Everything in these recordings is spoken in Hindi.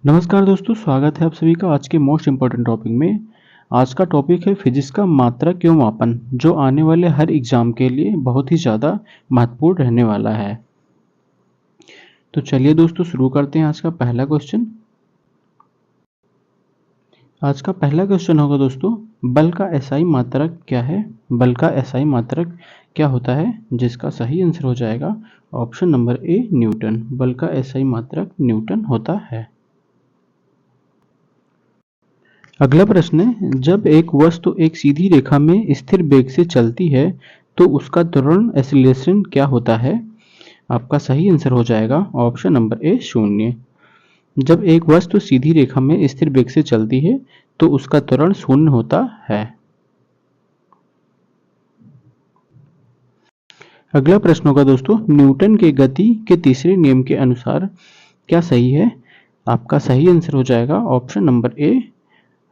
नमस्कार दोस्तों, स्वागत है आप सभी का आज के मोस्ट इम्पॉर्टेंट टॉपिक में। आज का टॉपिक है फिजिक्स का मात्रक एवं मापन, जो आने वाले हर एग्जाम के लिए बहुत ही ज़्यादा महत्वपूर्ण रहने वाला है। तो चलिए दोस्तों शुरू करते हैं आज का पहला क्वेश्चन। आज का पहला क्वेश्चन होगा दोस्तों, बल का एसआई मात्रक क्या है? बल का एसआई मात्रक क्या होता है? जिसका सही आंसर हो जाएगा ऑप्शन नंबर ए, न्यूटन। बल का एसआई मात्रक न्यूटन होता है। अगला प्रश्न है, जब एक वस्तु एक सीधी रेखा में स्थिर वेग से चलती है तो उसका त्वरण एक्सीलरेशन क्या होता है? आपका सही आंसर हो जाएगा ऑप्शन नंबर ए, 0। जब एक वस्तु सीधी रेखा में स्थिर वेग से चलती है तो उसका त्वरण 0 होता है। अगला प्रश्न होगा दोस्तों, न्यूटन के गति के तीसरे नियम के अनुसार क्या सही है? आपका सही आंसर हो जाएगा ऑप्शन नंबर ए,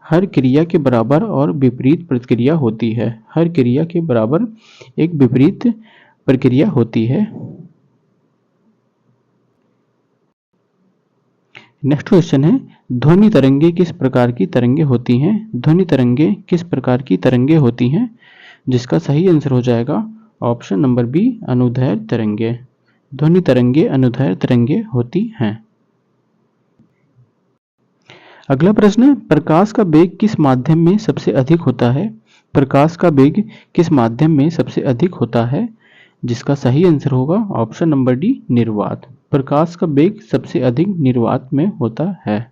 हर क्रिया के बराबर और विपरीत प्रतिक्रिया होती है। हर क्रिया के बराबर एक विपरीत प्रक्रिया होती है। नेक्स्ट क्वेश्चन है, ध्वनि तरंगे किस प्रकार की तरंगे होती हैं? ध्वनि तरंगे किस प्रकार की तरंगे होती हैं? जिसका सही आंसर हो जाएगा ऑप्शन नंबर बी, अनुदैर्घ्य तरंगे। ध्वनि तरंगे अनुदैर्घ्य तरंगे होती हैं। अगला प्रश्न है, प्रकाश का वेग किस माध्यम में सबसे अधिक होता है? प्रकाश का वेग किस माध्यम में सबसे अधिक होता है? जिसका सही आंसर होगा ऑप्शन नंबर डी, निर्वात। प्रकाश का वेग सबसे अधिक निर्वात में होता है।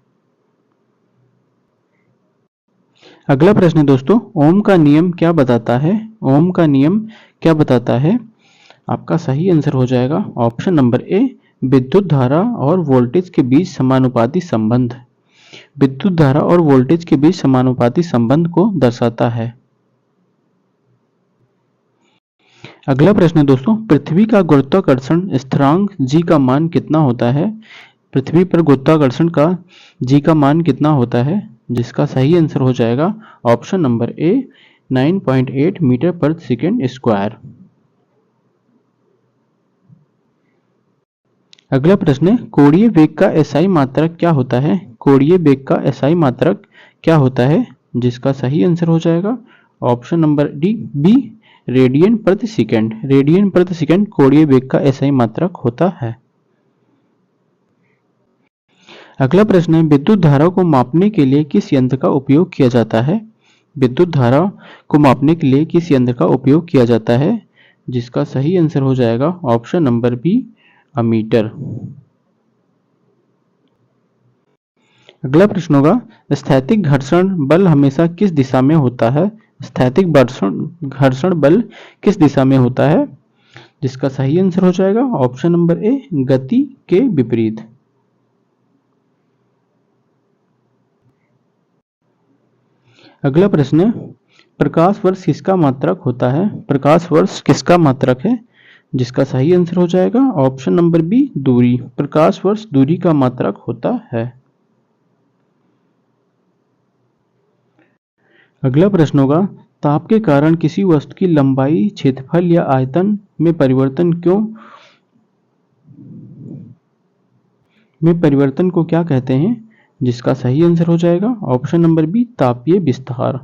अगला प्रश्न है दोस्तों, ओम का नियम क्या बताता है? ओम का नियम क्या बताता है? आपका सही आंसर हो जाएगा ऑप्शन नंबर ए, विद्युत धारा और वोल्टेज के बीच समानुपाती संबंध। विद्युत धारा और वोल्टेज के बीच समानुपाती संबंध को दर्शाता है। अगला प्रश्न है दोस्तों, पृथ्वी का गुरुत्वाकर्षण स्थिरांक जी का मान कितना होता है? पृथ्वी पर गुरुत्वाकर्षण का जी का मान कितना होता है? जिसका सही आंसर हो जाएगा ऑप्शन नंबर ए, 9.8 मीटर पर सेकेंड स्क्वायर। अगला प्रश्न है, कोणीय वेग का एसआई मात्रक क्या होता है? कोणीय वेग का एसआई मात्रक क्या होता है? जिसका सही आंसर हो जाएगा option number D, B, radian प्रति सेकंड। रेडियन प्रति सेकंड कोणीय वेग का एसआई मात्रक होता है। अगला प्रश्न है, विद्युत धारा को मापने के लिए किस यंत्र का उपयोग किया जाता है? विद्युत धारा को मापने के लिए किस यंत्र का उपयोग किया जाता है? जिसका सही आंसर हो जाएगा ऑप्शन नंबर बी, अमीटर। अगला प्रश्न होगा, स्थैतिक घर्षण बल हमेशा किस दिशा में होता है? स्थैतिक घर्षण बल किस दिशा में होता है? जिसका सही आंसर हो जाएगा ऑप्शन नंबर ए, गति के विपरीत। अगला प्रश्न है, प्रकाश वर्ष किसका मात्रक होता है? प्रकाश वर्ष किसका मात्रक है? जिसका सही आंसर हो जाएगा ऑप्शन नंबर बी, दूरी। प्रकाश वर्ष दूरी का मात्रक होता है। अगला प्रश्न होगा, ताप के कारण किसी वस्तु की लंबाई, क्षेत्रफल या आयतन में परिवर्तन को क्या कहते हैं? जिसका सही आंसर हो जाएगा ऑप्शन नंबर बी, तापीय विस्तार।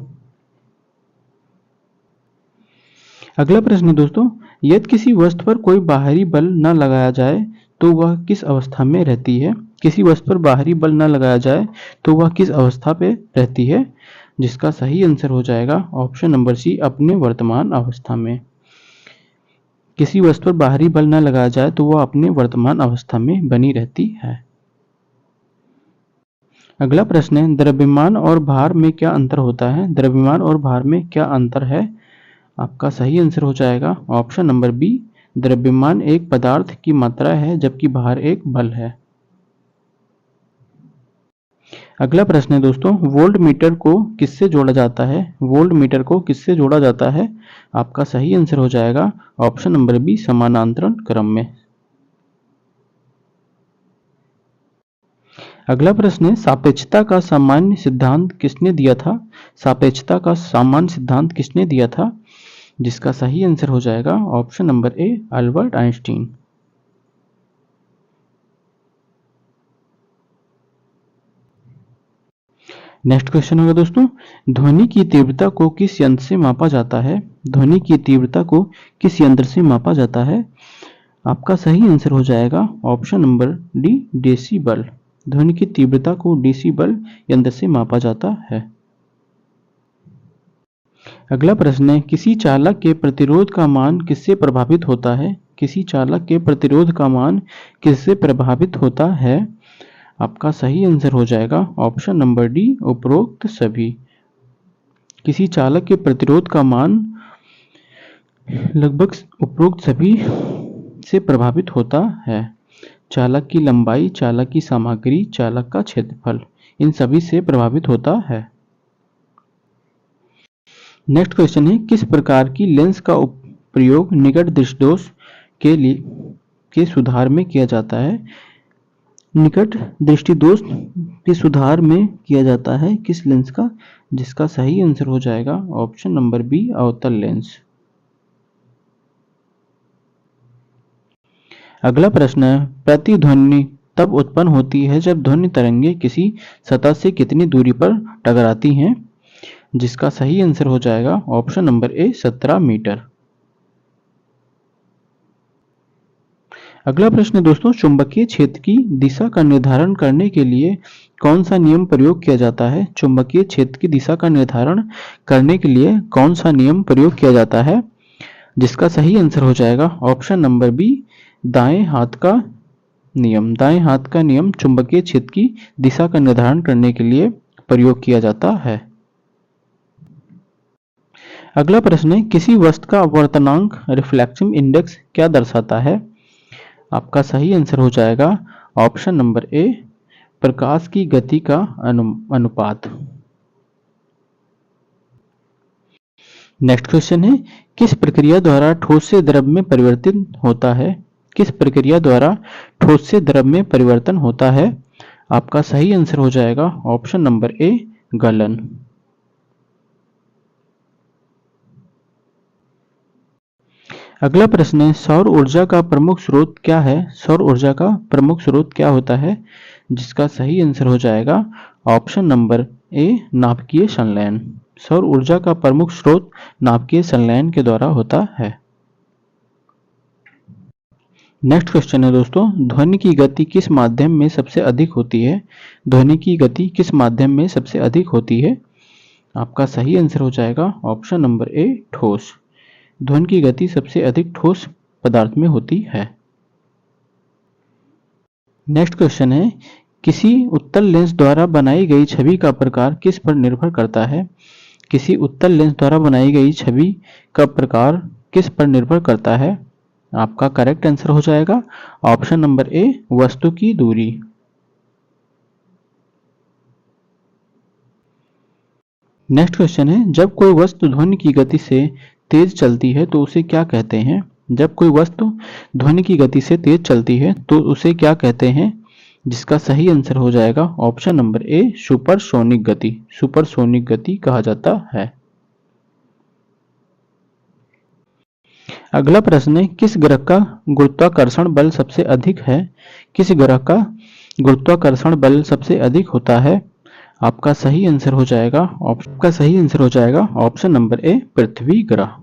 अगला प्रश्न है दोस्तों, यदि किसी वस्तु पर कोई बाहरी बल न लगाया जाए तो वह किस अवस्था में रहती है? किसी वस्तु पर बाहरी बल न लगाया जाए तो वह किस अवस्था पे रहती है? जिसका सही आंसर हो जाएगा ऑप्शन नंबर सी, अपने वर्तमान अवस्था में। किसी वस्तु पर बाहरी बल न लगाया जाए तो वह अपने वर्तमान अवस्था में बनी रहती है। अगला प्रश्न है, द्रव्यमान और भार में क्या अंतर होता है? द्रव्यमान और भार में क्या अंतर है? आपका सही आंसर हो जाएगा ऑप्शन नंबर बी, द्रव्यमान एक पदार्थ की मात्रा है जबकि भार एक बल है। अगला प्रश्न है दोस्तों, वोल्ट मीटर को किससे जोड़ा जाता है? वोल्ट मीटर को किससे जोड़ा जाता है? आपका सही आंसर हो जाएगा ऑप्शन नंबर बी, समानांतर क्रम में। अगला प्रश्न है, सापेक्षता का सामान्य सिद्धांत किसने दिया था? सापेक्षता का सामान्य सिद्धांत किसने दिया था? जिसका सही आंसर हो जाएगा ऑप्शन नंबर ए, अल्बर्ट आइंस्टीन। नेक्स्ट क्वेश्चन होगा दोस्तों, ध्वनि की तीव्रता को किस यंत्र से मापा जाता है? ध्वनि की तीव्रता को किस यंत्र से मापा जाता है? आपका सही आंसर हो जाएगा ऑप्शन नंबर डी, डेसिबल। ध्वनि की तीव्रता को डेसिबल यंत्र से मापा जाता है। अगला प्रश्न है, किसी चालक के प्रतिरोध का मान किससे प्रभावित होता है? किसी चालक के प्रतिरोध का मान किससे प्रभावित होता है? आपका सही आंसर हो जाएगा ऑप्शन नंबर डी, उपरोक्त सभी। किसी चालक के प्रतिरोध का मान लगभग उपरोक्त सभी से प्रभावित होता है। चालक की लंबाई, चालक की सामग्री, चालक का क्षेत्रफल, इन सभी से प्रभावित होता है। नेक्स्ट क्वेश्चन है, किस प्रकार की लेंस का प्रयोग निकट दृष्टि दोष के सुधार में किया जाता है? निकट दृष्टि दोष के सुधार में किया जाता है किस लेंस का? जिसका सही आंसर हो जाएगा ऑप्शन नंबर बी, अवतल लेंस। अगला प्रश्न है, प्रतिध्वनि तब उत्पन्न होती है जब ध्वनि तरंगे किसी सतह से कितनी दूरी पर टकराती हैं? जिसका सही आंसर हो जाएगा ऑप्शन नंबर ए, 17 मीटर। अगला प्रश्न दोस्तों, चुंबकीय क्षेत्र की दिशा का निर्धारण करने के लिए कौन सा नियम प्रयोग किया जाता है? चुंबकीय क्षेत्र की दिशा का निर्धारण करने के लिए कौन सा नियम प्रयोग किया जाता है? जिसका सही आंसर हो जाएगा ऑप्शन नंबर बी, दाएं हाथ का नियम। दाएं हाथ का नियम चुंबकीय क्षेत्र की दिशा का निर्धारण करने के लिए प्रयोग किया जाता है। अगला प्रश्न है, किसी वस्तु का अपवर्तनांक रिफ्लेक्टिव इंडेक्स क्या दर्शाता है? आपका सही आंसर हो जाएगा ऑप्शन नंबर ए, प्रकाश की गति का अनुपात। नेक्स्ट क्वेश्चन है, किस प्रक्रिया द्वारा ठोस से द्रव में परिवर्तित होता है? किस प्रक्रिया द्वारा ठोस से द्रव में परिवर्तन होता है? आपका सही आंसर हो जाएगा ऑप्शन नंबर ए, गलन। अगला प्रश्न है, सौर ऊर्जा का प्रमुख स्रोत क्या है? सौर ऊर्जा का प्रमुख स्रोत क्या होता है? जिसका सही आंसर हो जाएगा ऑप्शन नंबर ए, नाभिकीय संलयन। सौर ऊर्जा का प्रमुख स्रोत नाभिकीय संलयन के द्वारा होता है। नेक्स्ट क्वेश्चन है दोस्तों, ध्वनि की गति किस माध्यम में सबसे अधिक होती है? ध्वनि की गति किस माध्यम में सबसे अधिक होती है? आपका सही आंसर हो जाएगा ऑप्शन नंबर ए, ठोस। ध्वनि की गति सबसे अधिक ठोस पदार्थ में होती है। नेक्स्ट क्वेश्चन है, किसी उत्तल लेंस द्वारा बनाई गई छवि का प्रकार किस पर निर्भर करता है? किसी उत्तल लेंस द्वारा बनाई गई छवि का प्रकार किस पर निर्भर करता है? आपका करेक्ट आंसर हो जाएगा ऑप्शन नंबर ए, वस्तु की दूरी। नेक्स्ट क्वेश्चन है, जब कोई वस्तु ध्वनि की गति से तेज चलती है तो उसे क्या कहते हैं? जब कोई वस्तु ध्वनि की गति से तेज चलती है तो उसे क्या कहते हैं? जिसका सही आंसर हो जाएगा ऑप्शन नंबर ए, सुपरसोनिक गति। सुपरसोनिक गति कहा जाता है। अगला प्रश्न है, किस ग्रह का गुरुत्वाकर्षण बल सबसे अधिक है? किस ग्रह का गुरुत्वाकर्षण बल सबसे अधिक होता है? आपका सही आंसर हो जाएगा ऑप्शन नंबर ए, पृथ्वी ग्रह।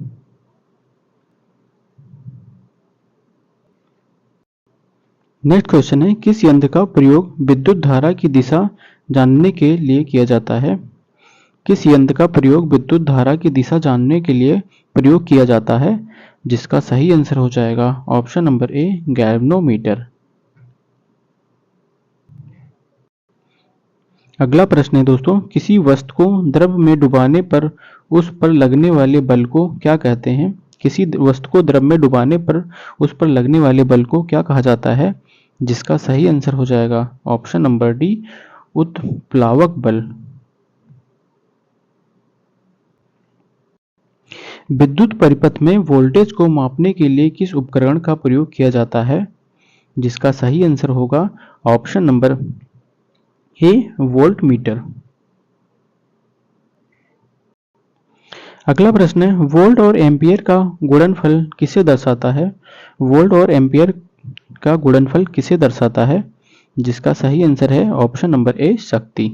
नेक्स्ट क्वेश्चन है, किस यंत्र का प्रयोग विद्युत धारा की दिशा जानने के लिए किया जाता है? किस यंत्र का प्रयोग विद्युत धारा की दिशा जानने के लिए प्रयोग किया जाता है? जिसका सही आंसर हो जाएगा ऑप्शन नंबर ए, गैल्वेनोमीटर। अगला प्रश्न है दोस्तों, किसी वस्तु को द्रव में डुबाने पर उस पर लगने वाले बल को क्या कहते हैं? किसी वस्तु को द्रव में डुबाने पर उस पर लगने वाले बल को क्या कहा जाता है? जिसका सही आंसर हो जाएगा ऑप्शन नंबर डी, उत्प्लावक बल। विद्युत परिपथ में वोल्टेज को मापने के लिए किस उपकरण का प्रयोग किया जाता है? जिसका सही आंसर होगा ऑप्शन नंबर ए, वोल्टमीटर। अगला प्रश्न है, वोल्ट और एम्पियर का गुणनफल किसे दर्शाता है? वोल्ट और एम्पियर का गुणनफल किसे दर्शाता है? जिसका सही आंसर है ऑप्शन नंबर ए, शक्ति।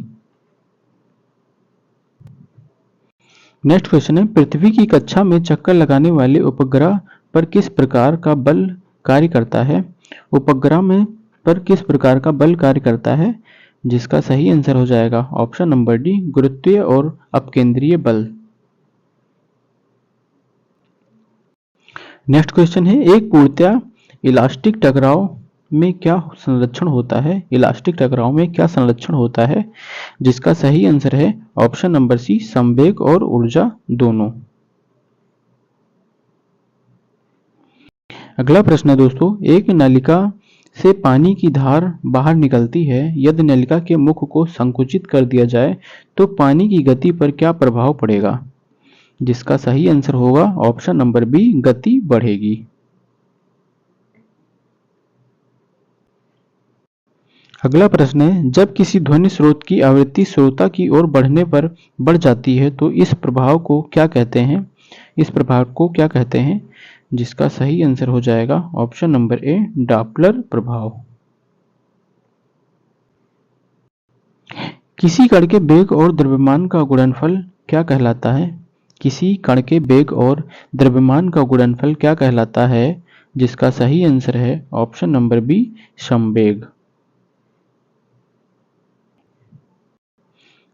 नेक्स्ट क्वेश्चन है, पृथ्वी की कक्षा में चक्कर लगाने वाले उपग्रह पर किस प्रकार का बल कार्य करता है? उपग्रह में पर किस प्रकार का बल कार्य करता है? जिसका सही आंसर हो जाएगा ऑप्शन नंबर डी, गुरुत्वीय और अपकेंद्रीय बल। नेक्स्ट क्वेश्चन है, एक पूर्णतः इलास्टिक टकराव में क्या संरक्षण होता है? इलास्टिक टकराव में क्या संरक्षण होता है? जिसका सही आंसर है ऑप्शन नंबर सी, संवेग और ऊर्जा दोनों। अगला प्रश्न है दोस्तों, एक नलिका से पानी की धार बाहर निकलती है। यदि नलिका के मुख को संकुचित कर दिया जाए तो पानी की गति पर क्या प्रभाव पड़ेगा? जिसका सही आंसर होगा ऑप्शन नंबर बी, गति बढ़ेगी। अगला प्रश्न है, जब किसी ध्वनि स्रोत की आवृत्ति श्रोता की ओर बढ़ने पर बढ़ जाती है तो इस प्रभाव को क्या कहते हैं? इस प्रभाव को क्या कहते हैं? जिसका सही आंसर हो जाएगा ऑप्शन नंबर ए, डॉपलर प्रभाव। किसी कण के वेग और द्रव्यमान का गुणनफल क्या कहलाता है? किसी कण के वेग और द्रव्यमान का गुणनफल क्या कहलाता है? जिसका सही आंसर है ऑप्शन नंबर बी, संवेग।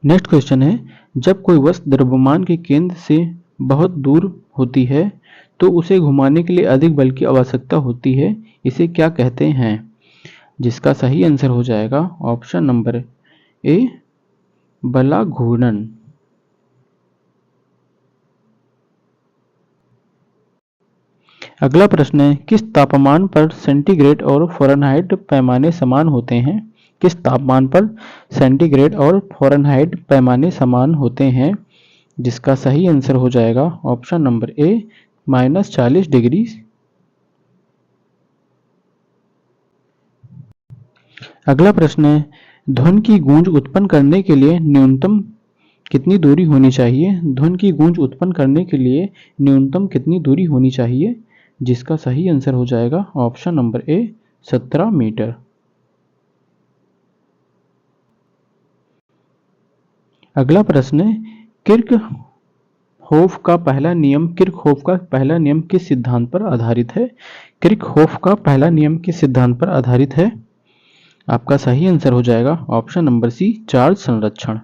नेक्स्ट क्वेश्चन है, जब कोई वस्तु द्रव्यमान के केंद्र से बहुत दूर होती है तो उसे घुमाने के लिए अधिक बल की आवश्यकता होती है, इसे क्या कहते हैं? जिसका सही आंसर हो जाएगा ऑप्शन नंबर ए, बला घूर्णन। अगला प्रश्न है, किस तापमान पर सेंटीग्रेड और फ़ारेनहाइट पैमाने समान होते हैं? किस तापमान पर सेंटीग्रेड और फ़ारेनहाइट पैमाने समान होते हैं? जिसका सही आंसर हो जाएगा ऑप्शन नंबर ए, -40 डिग्री। अगला प्रश्न है, ध्वनि की गूंज उत्पन्न करने के लिए न्यूनतम कितनी दूरी होनी चाहिए? ध्वनि की गूंज उत्पन्न करने के लिए न्यूनतम कितनी दूरी होनी चाहिए? जिसका सही आंसर हो जाएगा ऑप्शन नंबर ए, 17 मीटर। अगला प्रश्न है, किर्चहोफ का पहला नियम किस सिद्धांत पर आधारित है? किर्चहोफ का पहला नियम किस सिद्धांत पर आधारित है? आपका सही आंसर हो जाएगा ऑप्शन नंबर सी, चार्ज संरक्षण।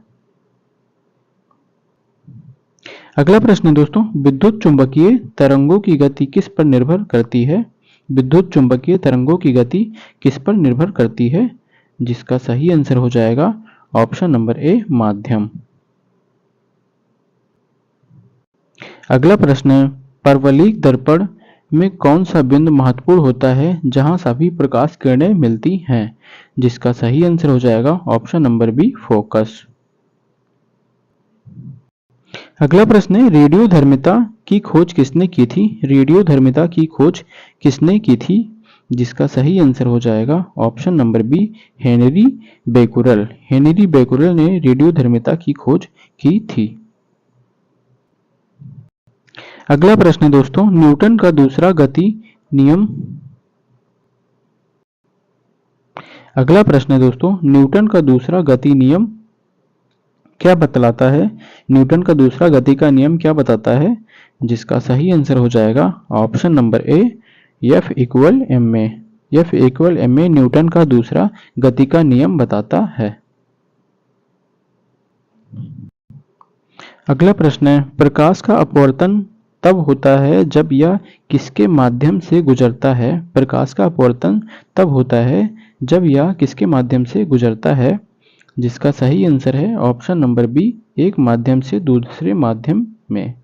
अगला प्रश्न है दोस्तों, विद्युत चुंबकीय तरंगों की गति किस पर निर्भर करती है? विद्युत चुंबकीय तरंगों की गति किस पर निर्भर करती है? जिसका सही आंसर हो जाएगा ऑप्शन नंबर ए, माध्यम। अगला प्रश्न है, परवलयिक दर्पण में कौन सा बिंदु महत्वपूर्ण होता है जहां सभी प्रकाश किरणें मिलती हैं? जिसका सही आंसर हो जाएगा ऑप्शन नंबर बी, फोकस। अगला प्रश्न है, रेडियोधर्मिता की खोज किसने की थी? रेडियोधर्मिता की खोज किसने की थी? जिसका सही आंसर हो जाएगा option number B, Henry Becquerel. Henry Becquerel ने रेडियोधर्मिता की खोज की थी। अगला प्रश्न है दोस्तों, न्यूटन का दूसरा गति नियम। अगला प्रश्न है दोस्तों, न्यूटन का दूसरा गति नियम क्या बतलाता है? न्यूटन का दूसरा गति का नियम क्या बताता है? जिसका सही आंसर हो जाएगा option number A, F equal M A. F equal M A Newton का दूसरा गति का नियम बताता है। अगला प्रश्न है, प्रकाश का अपवर्तन तब होता है जब यह किसके माध्यम से गुजरता है? प्रकाश का अपवर्तन तब होता है जब यह किसके माध्यम से गुजरता है? जिसका सही आंसर है ऑप्शन नंबर बी, एक माध्यम से दूसरे माध्यम में।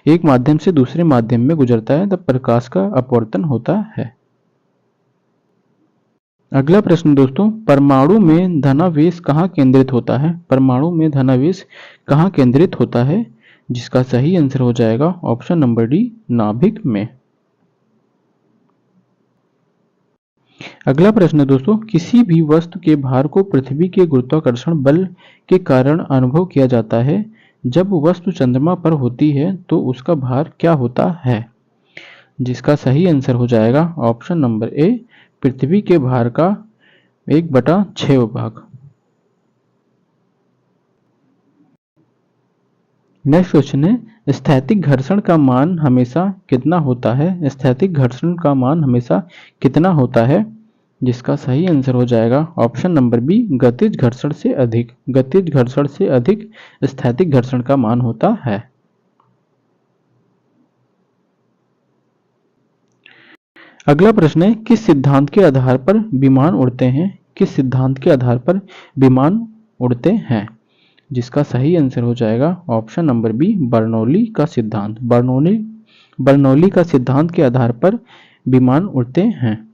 एक माध्यम से दूसरे माध्यम में गुजरता है तब प्रकाश का अपवर्तन होता है। अगला प्रश्न दोस्तों, परमाणु में धनावेश कहाँ केंद्रित होता है? परमाणु में धनावेश कहाँ केंद्रित होता है? जिसका सही आंसर हो जाएगा ऑप्शन नंबर डी, नाभिक में। अगला प्रश्न दोस्तों, किसी भी वस्तु के भार को पृथ्वी के गुरुत्वाकर्षण बल के कारण अनुभव किया जाता है। जब वस्तु चंद्रमा पर होती है तो उसका भार क्या होता है? जिसका सही आंसर हो जाएगा ऑप्शन नंबर ए, पृथ्वी के भार का 1/6 भाग। नेक्स्ट क्वेश्चन है, स्थैतिक घर्षण का मान हमेशा कितना होता है? स्थैतिक घर्षण का मान हमेशा कितना होता है? जिसका सही आंसर हो जाएगा ऑप्शन नंबर बी, गतिज घर्षण से अधिक। गतिज घर्षण से अधिक स्थैतिक घर्षण का मान होता है। अगला प्रश्न है, किस सिद्धांत के आधार पर विमान उड़ते हैं? किस सिद्धांत के आधार पर विमान उड़ते हैं? जिसका सही आंसर हो जाएगा ऑप्शन नंबर बी, बर्नौली का सिद्धांत। बर्नौली का सिद्धांत के आधार पर विमान उड़ते हैं।